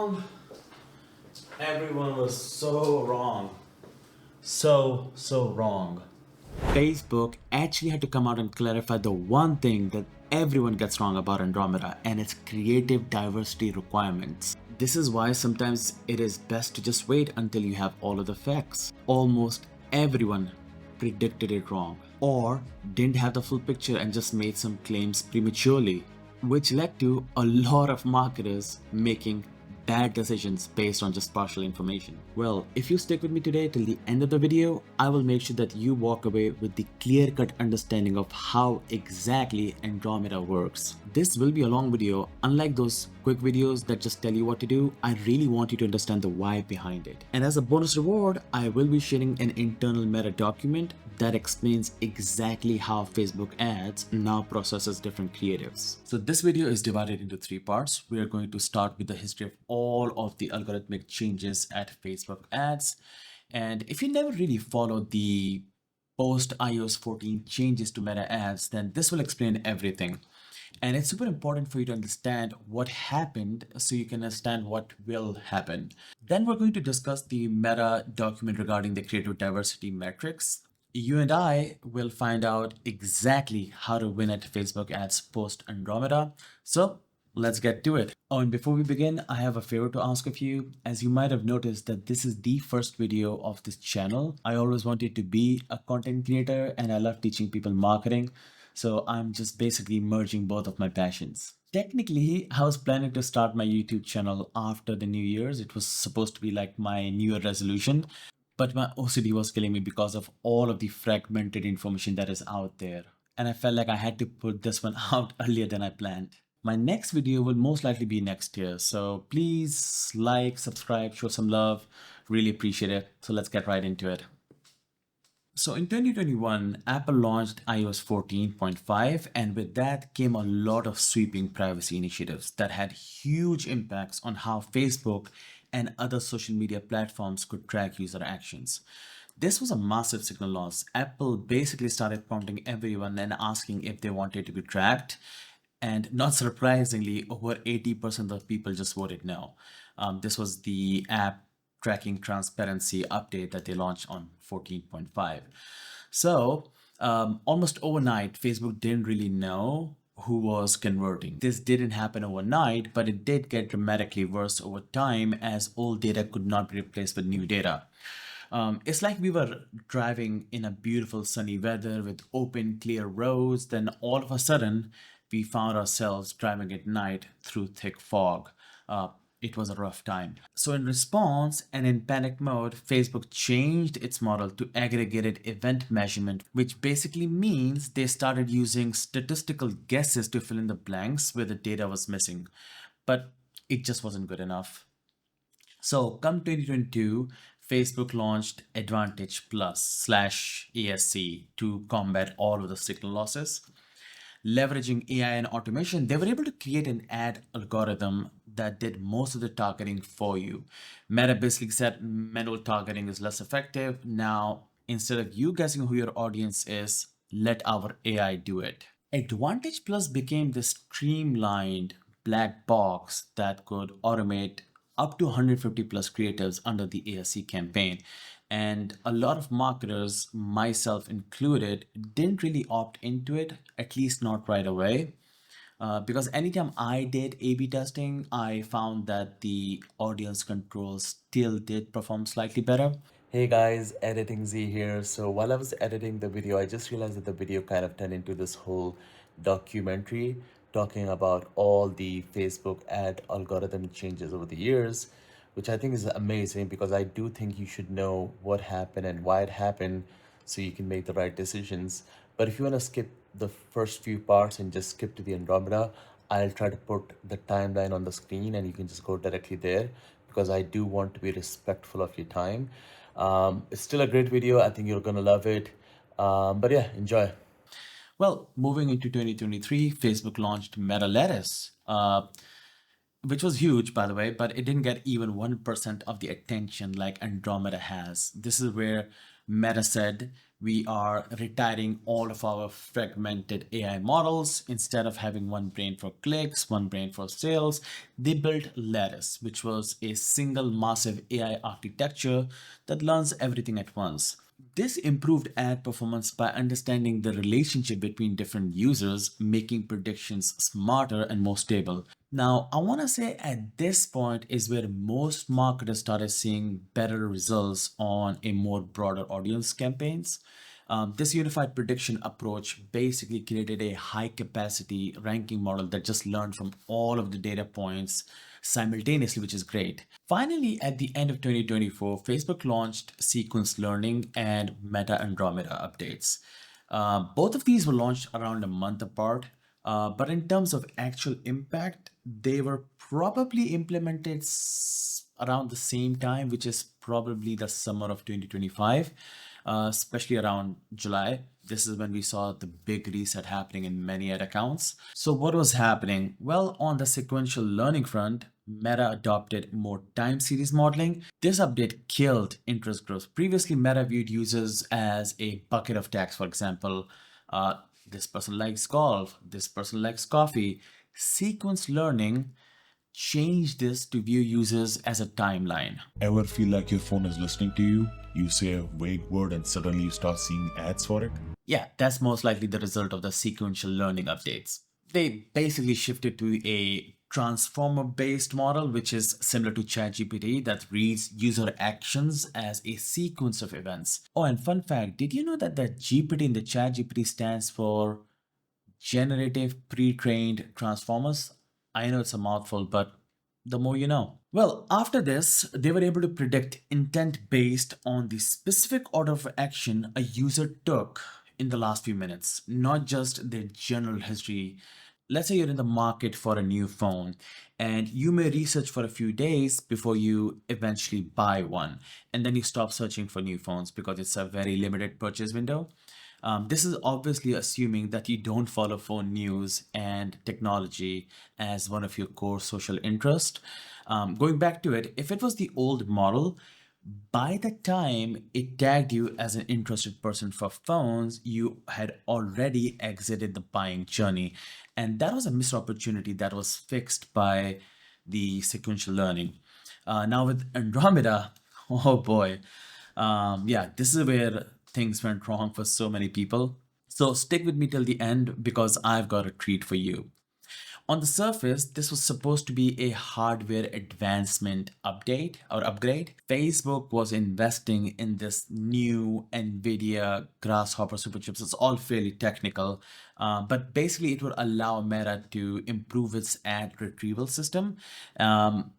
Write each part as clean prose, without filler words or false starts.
wrong. Everyone was so wrong. So wrong. Facebook actually had to come out and clarify the one thing that everyone gets wrong about Andromeda, and its creative diversity requirements. This is why sometimes it is best to just wait until you have all of the facts. Almost everyone predicted it wrong, or didn't have the full picture and just made some claims prematurely, which led to a lot of marketers making bad decisions based on just partial information. Well, if you stick with me today till the end of the video, I will make sure that you walk away with the clear-cut understanding of how exactly Andromeda works. This will be a long video. Unlike those quick videos that just tell you what to do, I really want you to understand the why behind it. And as a bonus reward, I will be sharing an internal meta document that explains exactly how Facebook ads now processes different creatives. So this video is divided into 3 parts. We are going to start with the history of all of the algorithmic changes at Facebook ads. And if you never really followed the post iOS 14 changes to meta ads, then this will explain everything. And it's super important for you to understand what happened so you can understand what will happen. Then we're going to discuss the meta document regarding the creative diversity metrics. You and I will find out exactly how to win at Facebook ads post Andromeda. So let's get to it. Oh, and before we begin, I have a favor to ask of you. As you might have noticed that this is the first video of this channel. I always wanted to be a content creator and I love teaching people marketing. So I'm just basically merging both of my passions. Technically, I was planning to start my YouTube channel after the New Year's. It was supposed to be like my New Year resolution. But my OCD was killing me because of all of the fragmented information that is out there. And I felt like I had to put this one out earlier than I planned. My next video will most likely be next year. So please like, subscribe, show some love. Really appreciate it. So let's get right into it. So in 2021, Apple launched iOS 14.5, and with that came a lot of sweeping privacy initiatives that had huge impacts on how Facebook and other social media platforms could track user actions. This was a massive signal loss. Apple basically started prompting everyone and asking if they wanted to be tracked. And not surprisingly, over 80% of people just voted no. This was the app tracking transparency update that they launched on 14.5. So almost overnight, Facebook didn't really know who was converting. This didn't happen overnight, but it did get dramatically worse over time as old data could not be replaced with new data. It's like we were driving in a beautiful sunny weather with open, clear roads. Then all of a sudden, we found ourselves driving at night through thick fog. It was a rough time. So in response and in panic mode, Facebook changed its model to aggregated event measurement, which basically means they started using statistical guesses to fill in the blanks where the data was missing. But it just wasn't good enough. So come 2022, Facebook launched Advantage Plus slash ASC to combat all of the signal losses. Leveraging AI and automation, they were able to create an ad algorithm that did most of the targeting for you. Meta basically said manual targeting is less effective. Now, instead of you guessing who your audience is, let our AI do it. Advantage Plus became this streamlined black box that could automate up to 150 plus creatives under the ASC campaign. And a lot of marketers, myself included, didn't really opt into it, at least not right away. Because anytime I did A/B testing, I found that the audience control still did perform slightly better. Hey guys, Editing Z here. So while I was editing the video, I just realized that the video kind of turned into this whole documentary talking about all the Facebook ad algorithm changes over the years, which I think is amazing because I do think you should know what happened and why it happened so you can make the right decisions. But if you want to skip the first few parts and just skip to the Andromeda, I'll try to put the timeline on the screen and you can just go directly there because I do want to be respectful of your time. It's still a great video. I think you're gonna love it. But yeah, enjoy. Well, moving into 2023, Facebook launched Meta Lettuce, which was huge, by the way, but it didn't get even 1% of the attention like Andromeda has. This is where Meta said, We are retiring all of our fragmented AI models. Instead of having one brain for clicks, one brain for sales, they built Lattice, which was a single massive AI architecture that learns everything at once. This improved ad performance by understanding the relationship between different users, making predictions smarter and more stable. Now, I want to say at this point is where most marketers started seeing better results on a more broader audience campaigns. This unified prediction approach basically created a high capacity ranking model that just learned from all of the data points simultaneously, which is great. Finally, at the end of 2024, Facebook launched sequence learning and Meta Andromeda updates. Both of these were launched around a month apart, but in terms of actual impact, they were probably implemented around the same time, which is probably the summer of 2025, especially around July. This is when we saw the big reset happening in many ad accounts. So, what was happening? Well, on the sequential learning front, Meta adopted more time series modeling. This update killed interest growth. Previously, Meta viewed users as a bucket of text, for example. Uh, this person likes golf, this person likes coffee. Sequence learning changed this to view users as a timeline. Ever feel like your phone is listening to you? You say a vague word and suddenly you start seeing ads for it? Yeah, that's most likely the result of the sequential learning updates. They basically shifted to a transformer based model, which is similar to ChatGPT, that reads user actions as a sequence of events. Oh, and fun fact, did you know that the GPT in the ChatGPT stands for generative pre-trained transformers? I know it's a mouthful, but the more you know. Well, after this, they were able to predict intent based on the specific order of action a user took in the last few minutes, not just their general history. Let's say you're in the market for a new phone and you may research for a few days before you eventually buy one. And then you stop searching for new phones because it's a very limited purchase window. This is obviously assuming that you don't follow phone news and technology as one of your core social interests. Going back to it, if it was the old model, by the time it tagged you as an interested person for phones, you had already exited the buying journey. And that was a missed opportunity that was fixed by the sequential learning. Now, with Andromeda, oh boy, yeah, this is where things went wrong for so many people. So stick with me till the end because I've got a treat for you. On the surface, this was supposed to be a hardware advancement update or upgrade. Facebook was investing in this new NVIDIA Grasshopper superchips. It's all fairly technical, but basically it would allow Meta to improve its ad retrieval system. Um,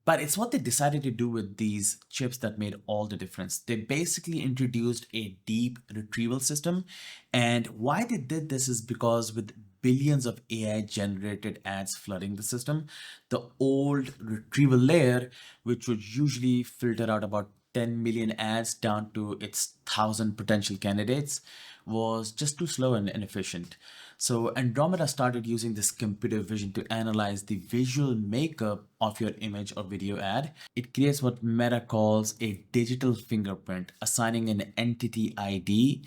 but it's what they decided to do with these chips that made all the difference. They basically introduced a deep retrieval system. And why they did this is because with billions of AI generated ads flooding the system, the old retrieval layer, which would usually filter out about 10 million ads down to its 1,000 potential candidates, was just too slow and inefficient. So Andromeda started using this computer vision to analyze the visual makeup of your image or video ad. It creates what Meta calls a digital fingerprint, assigning an entity ID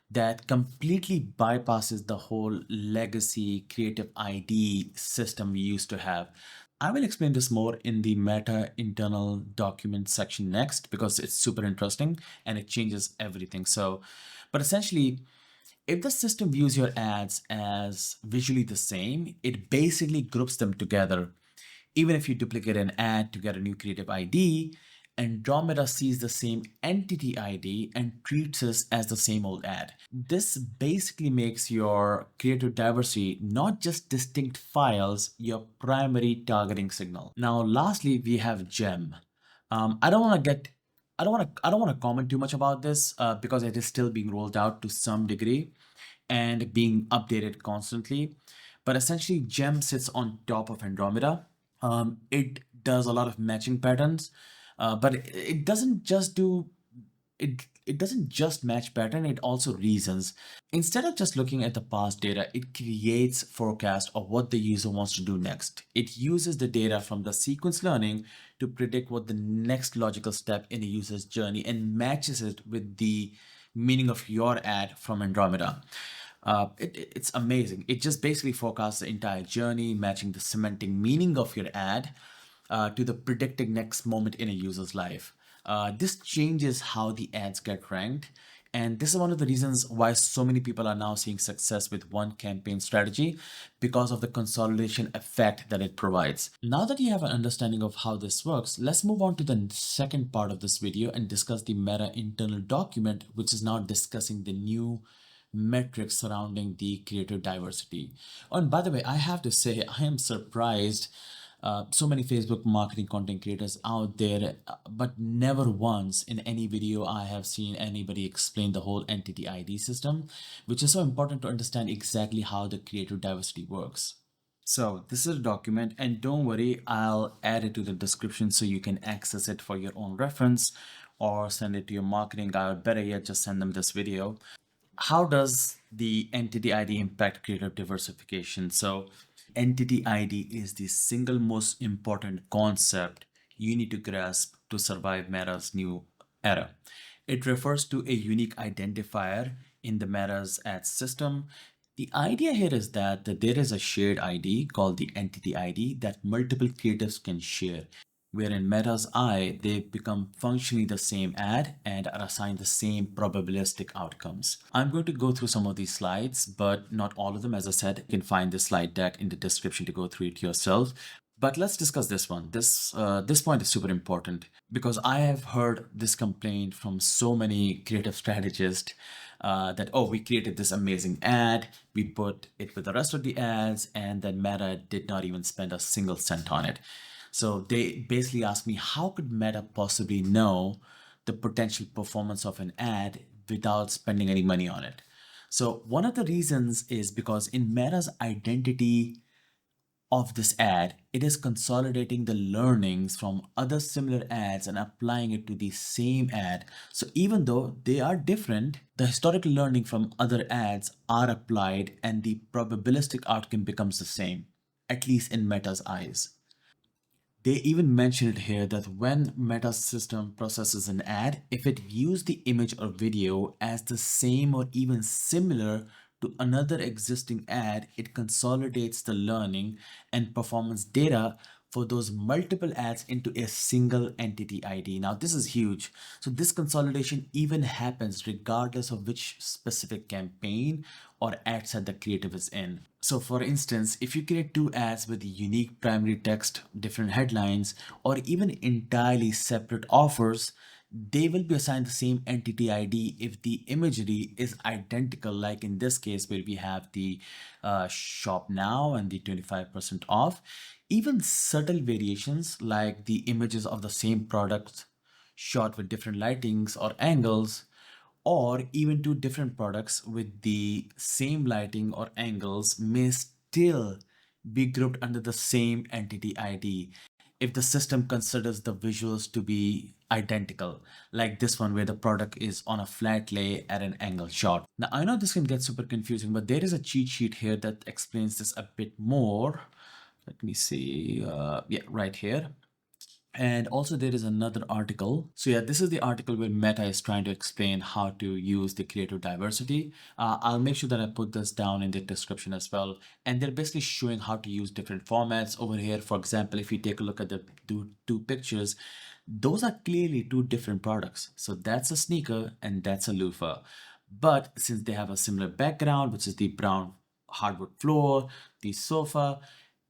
that completely bypasses the whole legacy creative ID system we used to have. I will explain this more in the Meta internal document section next because it's super interesting and it changes everything. So, but essentially, if the system views your ads as visually the same, it basically groups them together. Even if you duplicate an ad to get a new creative ID, Andromeda sees the same entity ID and treats it as the same old ad. This basically makes your creative diversity not just distinct files, your primary targeting signal. Now, lastly, we have Gem. I don't want to get I don't want to comment too much about this because it is still being rolled out to some degree and being updated constantly. But essentially, Gem sits on top of Andromeda. It does a lot of matching patterns, but it doesn't just do it. It doesn't just match pattern. It also reasons. Instead of just looking at the past data, it creates forecast of what the user wants to do next. It uses the data from the sequence learning to predict what the next logical step in a user's journey and matches it with the meaning of your ad from Andromeda. It's amazing. It just basically forecasts the entire journey, matching the semantic meaning of your ad to the predicted next moment in a user's life. This changes how the ads get ranked. And this is one of the reasons why so many people are now seeing success with one campaign strategy because of the consolidation effect that it provides. Now that you have an understanding of how this works, let's move on to the second part of this video and discuss the Meta internal document, which is now discussing the new metrics surrounding the creator diversity. Oh, and by the way, I have to say, I am surprised so many Facebook marketing content creators out there, but never once in any video I have seen anybody explain the whole entity ID system, which is so important to understand exactly how the creator diversity works. So this is a document, and don't worry, I'll add it to the description so you can access it for your own reference or send it to your marketing guy, or better yet, just send them this video. How does the entity ID impact creator diversification? So entity ID is the single most important concept you need to grasp to survive Meta's new era. It refers to a unique identifier in the Meta's ad system. The idea here is that there is a shared ID called the entity ID that multiple creatives can share, where in Meta's eye, they become functionally the same ad and are assigned the same probabilistic outcomes. I'm going to go through some of these slides, but not all of them. As I said, you can find the slide deck in the description to go through it yourself. But let's discuss this one. This point is super important because I have heard this complaint from so many creative strategists that, oh, we created this amazing ad, we put it with the rest of the ads, and then Meta did not even spend a single cent on it. So they basically asked me, how could Meta possibly know the potential performance of an ad without spending any money on it? So one of the reasons is because in Meta's identity of this ad, it is consolidating the learnings from other similar ads and applying it to the same ad. So even though they are different, the historical learning from other ads are applied and the probabilistic outcome becomes the same, at least in Meta's eyes. They even mentioned here that when Meta system processes an ad, if it views the image or video as the same or even similar to another existing ad, it consolidates the learning and performance data for those multiple ads into a single entity ID. Now, this is huge. So this consolidation even happens regardless of which specific campaign or ad set the creative is in. So for instance, if you create two ads with unique primary text, different headlines, or even entirely separate offers, they will be assigned the same entity ID if the imagery is identical, like in this case where we have the shop now and the 25% off. Even subtle variations like the images of the same product shot with different lightings or angles, or even two different products with the same lighting or angles, may still be grouped under the same entity ID if the system considers the visuals to be identical, like this one where the product is on a flat lay at an angle shot. Now, I know this can get super confusing, but there is a cheat sheet here that explains this a bit more. Let me see. Yeah, right here. And also there is another article. So yeah, this is the article where Meta is trying to explain how to use the creative diversity. I'll make sure that I put this down in the description as well. And they're basically showing how to use different formats over here. For example, if you take a look at the two pictures, those are clearly two different products. So that's a sneaker and that's a loafer. But since they have a similar background, which is the brown hardwood floor, the sofa,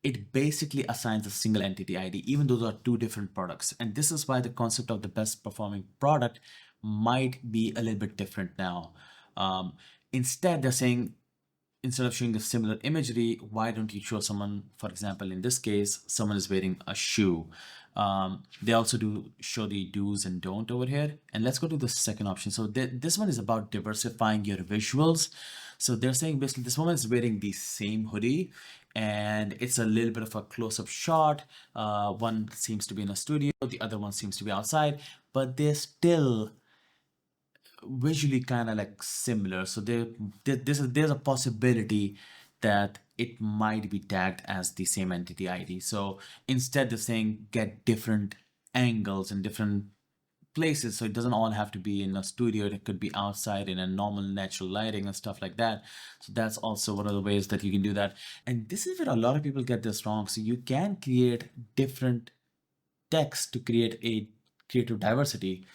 it basically assigns a single entity ID, even though there are two different products. And this is why the concept of the best performing product might be a little bit different now. Instead, they're saying, instead of showing a similar imagery, why don't you show someone, for example, in this case, someone is wearing a shoe. They also do show the do's and don't over here. And let's go to the second option. So this one is about diversifying your visuals. So they're saying basically this woman is wearing the same hoodie and it's a little bit of a close-up shot. One seems to be in a studio, the other one seems to be outside, but they're still visually kind of like similar. So there's a possibility that it might be tagged as the same entity ID. So instead they're saying get different angles and different places. So it doesn't all have to be in a studio. It could be outside in a normal natural lighting and stuff like that. So that's also one of the ways that you can do that. And this is where a lot of people get this wrong. So you can create different text to create a creative diversity.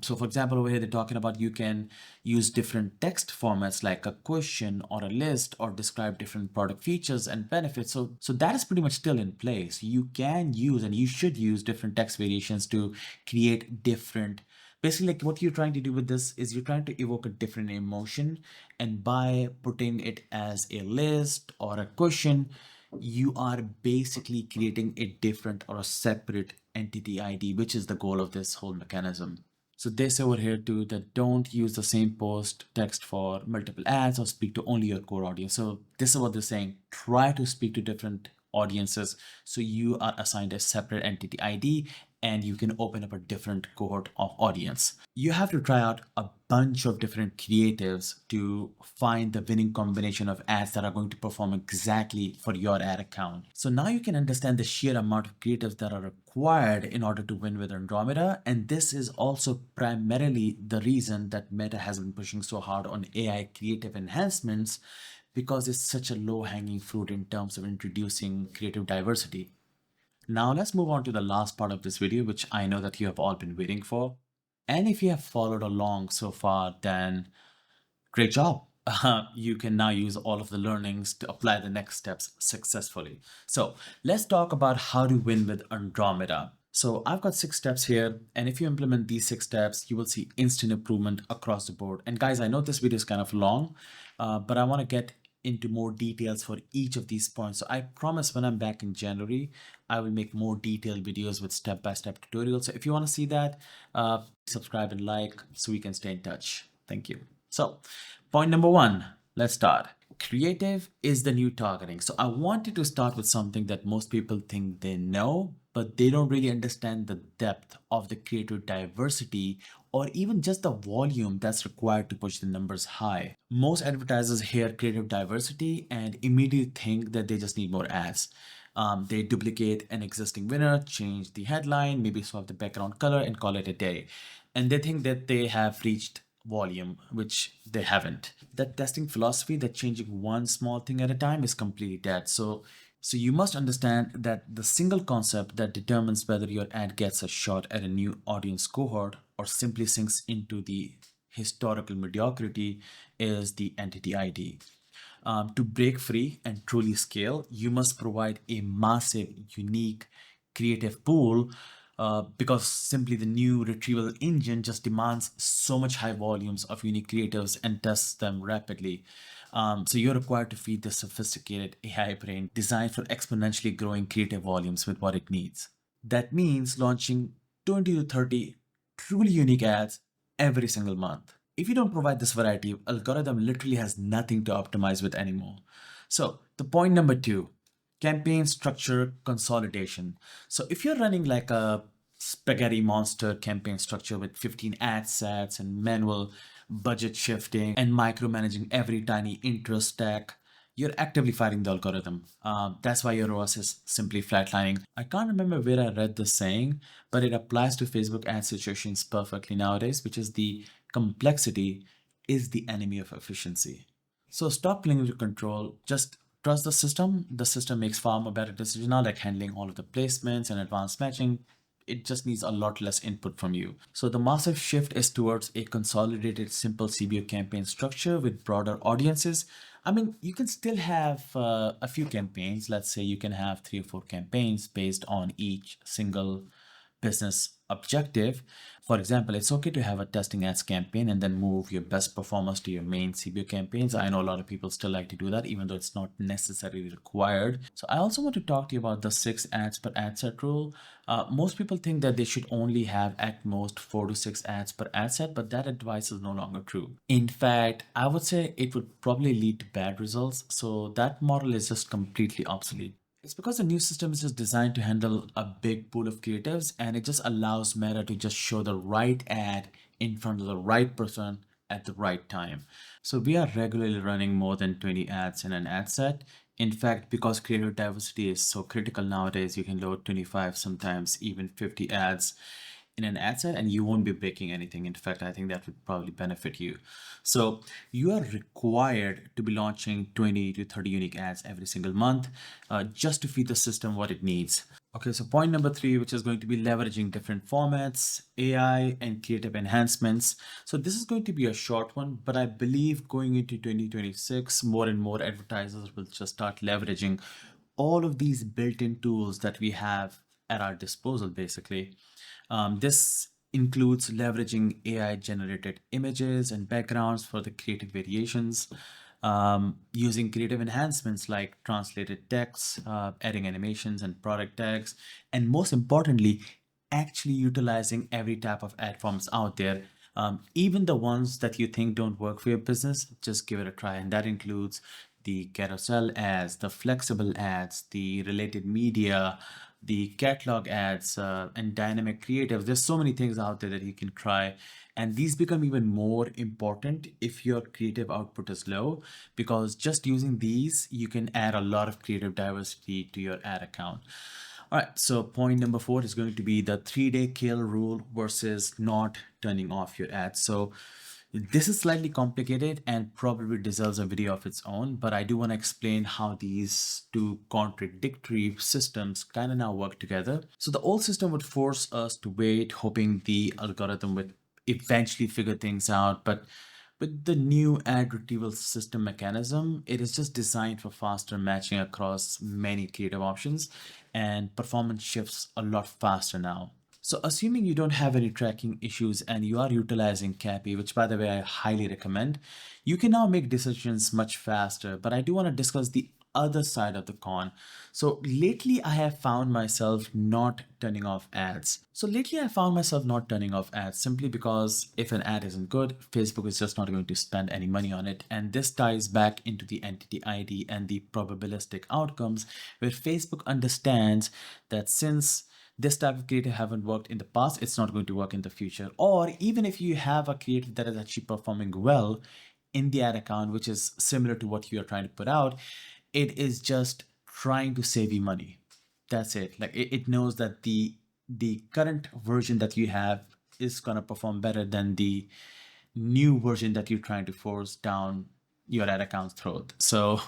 So for example, over here they're talking about you can use different text formats like a question or a list or describe different product features and benefits. So that is pretty much still in place. You can use and you should use different text variations to create different. Basically, like what you're trying to do with this is you're trying to evoke a different emotion, and by putting it as a list or a question, you are basically creating a different or a separate entity ID, which is the goal of this whole mechanism. So they say over here too that don't use the same post text for multiple ads or speak to only your core audience. So this is what they're saying. Try to speak to different audiences so you are assigned a separate entity ID and you can open up a different cohort of audience. You have to try out a bunch of different creatives to find the winning combination of ads that are going to perform exactly for your ad account. So now you can understand the sheer amount of creatives that are required in order to win with Andromeda. And this is also primarily the reason that Meta has been pushing so hard on AI creative enhancements, because it's such a low hanging fruit in terms of introducing creative diversity. Now let's move on to the last part of this video, which I know that you have all been waiting for. And if you have followed along so far, then great job. You can now use all of the learnings to apply the next steps successfully. So let's talk about how to win with Andromeda. So I've got 6 steps here, and if you implement these 6 steps, you will see instant improvement across the board. And guys, I know this video is kind of long, but I want to get into more details for each of these points. So I promise when I'm back in January, I will make more detailed videos with step-by-step tutorials. So if you want to see that, subscribe and like so we can stay in touch. Thank you. So point number 1, let's start. Creative is the new targeting. So I wanted to start with something that most people think they know, but they don't really understand the depth of the creative diversity or even just the volume that's required to push the numbers high. Most advertisers hear creative diversity and immediately think that they just need more ads. They duplicate an existing winner, change the headline, maybe swap the background color and call it a day. And they think that they have reached volume, which they haven't. That testing philosophy, that changing one small thing at a time, is completely dead. So you must understand that the single concept that determines whether your ad gets a shot at a new audience cohort or simply sinks into the historical mediocrity is the entity ID. To break free and truly scale, you must provide a massive, unique, creative pool, because simply the new retrieval engine just demands so much high volumes of unique creatives and tests them rapidly. So you're required to feed this sophisticated AI brain designed for exponentially growing creative volumes with what it needs. That means launching 20 to 30 truly unique ads every single month. If you don't provide this variety, algorithm literally has nothing to optimize with anymore. So the point number 2, campaign structure consolidation. So if you're running like a spaghetti monster campaign structure with 15 ad sets and manual budget shifting and micromanaging every tiny interest stack, you're actively fighting the algorithm. That's why your ROAS is simply flatlining. I can't remember where I read this saying, but it applies to Facebook ad situations perfectly nowadays, which is the complexity is the enemy of efficiency. So stop clinging to control. Just trust the system. The system makes far more better decisions now, like handling all of the placements and advanced matching. It just needs a lot less input from you. So the massive shift is towards a consolidated, simple CBO campaign structure with broader audiences. I mean, you can still have a few campaigns. Let's say you can have 3 or 4 campaigns based on each single business objective. For example, it's okay to have a testing ads campaign and then move your best performers to your main CBO campaigns. I know a lot of people still like to do that, even though it's not necessarily required. So I also want to talk to you about the 6 ads per ad set rule. Most people think that they should only have at most 4 to 6 ads per ad set, but that advice is no longer true. In fact, I would say it would probably lead to bad results. So that model is just completely obsolete. It's because the new system is just designed to handle a big pool of creatives, and it just allows Meta to just show the right ad in front of the right person at the right time. So we are regularly running more than 20 ads in an ad set. In fact, because creative diversity is so critical nowadays, you can load 25, sometimes even 50 ads in an ad set and you won't be breaking anything. In fact, I think that would probably benefit you. So you are required to be launching 20 to 30 unique ads every single month just to feed the system what it needs. Okay, so point number three, which is going to be leveraging different formats, AI, and creative enhancements. So this is going to be a short one, but I believe going into 2026, more and more advertisers will just start leveraging all of these built-in tools that we have at our disposal, basically. This includes leveraging AI generated images and backgrounds for the creative variations, using creative enhancements like translated text, adding animations and product tags, and most importantly, actually utilizing every type of ad forms out there. Even the ones that you think don't work for your business, just give it a try. And that includes the carousel ads, the flexible ads, the related media, the catalog ads, and dynamic creative. There's so many things out there that you can try. And these become even more important if your creative output is low, because just using these, you can add a lot of creative diversity to your ad account. All right, so point number four is going to be the 3-day kill rule versus not turning off your ads. So this is slightly complicated and probably deserves a video of its own, but I do want to explain how these two contradictory systems kind of now work together. So the old system would force us to wait, hoping the algorithm would eventually figure things out, but with the new ad retrieval system mechanism, it is just designed for faster matching across many creative options, and performance shifts a lot faster now. So assuming you don't have any tracking issues and you are utilizing Cappy, which by the way I highly recommend, you can now make decisions much faster. But I do want to discuss the other side of the coin. So lately I have found myself not turning off ads. Simply because if an ad isn't good, Facebook is just not going to spend any money on it. And this ties back into the entity ID and the probabilistic outcomes, where Facebook understands that since this type of creative haven't worked in the past, it's not going to work in the future. Or even if you have a creative that is actually performing well in the ad account, which is similar to what you're trying to put out, it is just trying to save you money. That's it. Like it knows that the current version that you have is gonna perform better than the new version that you're trying to force down your ad account's throat. So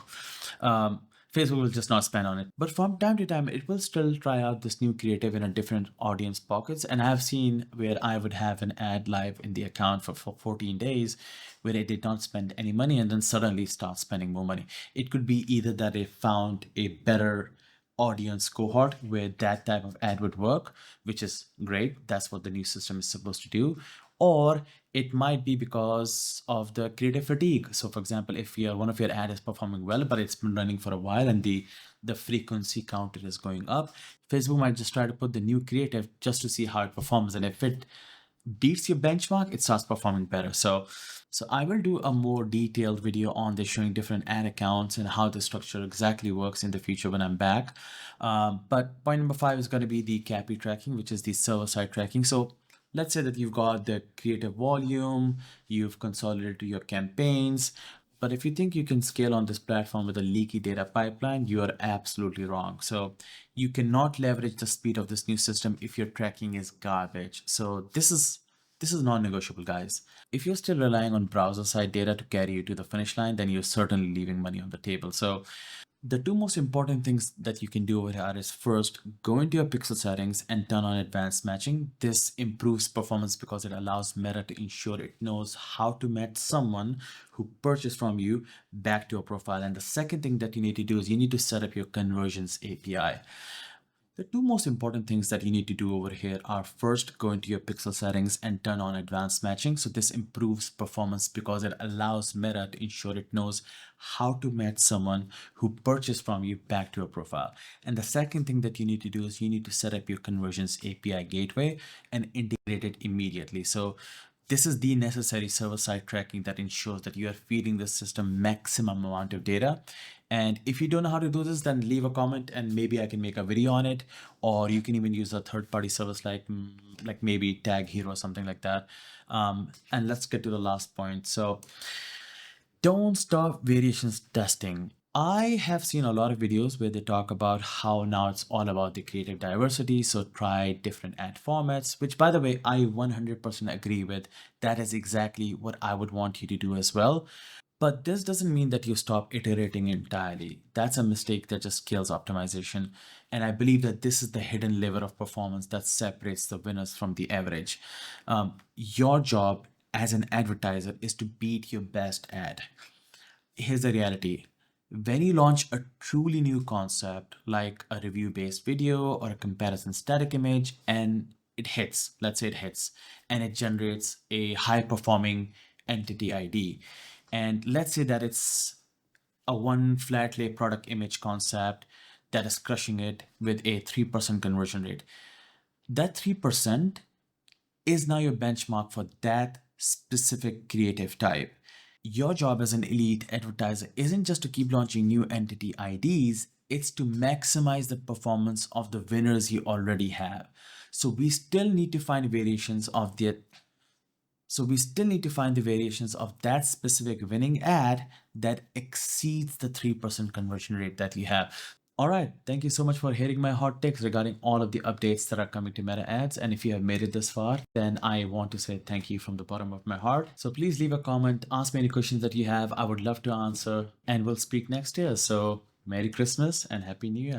Facebook will just not spend on it. But from time to time, it will still try out this new creative in a different audience pockets. And I've seen where I would have an ad live in the account for 14 days where it did not spend any money and then suddenly start spending more money. It could be either that it found a better audience cohort where that type of ad would work, which is great. That's what the new system is supposed to do. Or it might be because of the creative fatigue. So for example, if one of your ad is performing well, but it's been running for a while and the frequency counter is going up, Facebook might just try to put the new creative just to see how it performs. And if it beats your benchmark, it starts performing better. So I will do a more detailed video on this, showing different ad accounts and how the structure exactly works in the future when I'm back. But point number five is going to be the CAPI tracking, which is the server-side tracking. So let's say that you've got the creative volume, you've consolidated your campaigns, but if you think you can scale on this platform with a leaky data pipeline, you are absolutely wrong. So you cannot leverage the speed of this new system if your tracking is garbage. So this is non-negotiable, guys. If you're still relying on browser-side data to carry you to the finish line, then you're certainly leaving money on the table. So the two most important things that you can do over here is first, go into your pixel settings and turn on advanced matching. This improves performance because it allows Meta to ensure it knows how to match someone who purchased from you back to a profile. And the second thing that you need to do is you need to set up your conversions API. The two most important things that you need to do over here are first, go into your pixel settings and turn on advanced matching. So this improves performance because it allows Meta to ensure it knows how to match someone who purchased from you back to a profile. And the second thing that you need to do is you need to set up your conversions API gateway and integrate it immediately. So this is the necessary server-side tracking that ensures that you are feeding the system maximum amount of data. And if you don't know how to do this, then leave a comment and maybe I can make a video on it. Or you can even use a third-party service like maybe Tag Hero or something like that. And let's get to the last point. So don't stop variations testing. I have seen a lot of videos where they talk about how now it's all about the creative diversity. So try different ad formats, which by the way, I 100% agree with. That is exactly what I would want you to do as well. But this doesn't mean that you stop iterating entirely. That's a mistake that just kills optimization. And I believe that this is the hidden lever of performance that separates the winners from the average. Your job as an advertiser is to beat your best ad. Here's the reality. When you launch a truly new concept like a review based video or a comparison static image and it hits, let's say it hits, and it generates a high performing entity ID. And let's say that it's a one flat lay product image concept that is crushing it with a 3% conversion rate. That 3% is now your benchmark for that specific creative type. Your job as an elite advertiser isn't just to keep launching new entity IDs, it's to maximize the performance of the winners you already have. So we still need to find variations of the variations of that specific winning ad that exceeds the 3% conversion rate that you have. All right, thank you so much for hearing my hot takes regarding all of the updates that are coming to Meta Ads. And if you have made it this far, then I want to say thank you from the bottom of my heart. So please leave a comment, ask me any questions that you have. I would love to answer, and we'll speak next year. So Merry Christmas and Happy New Year.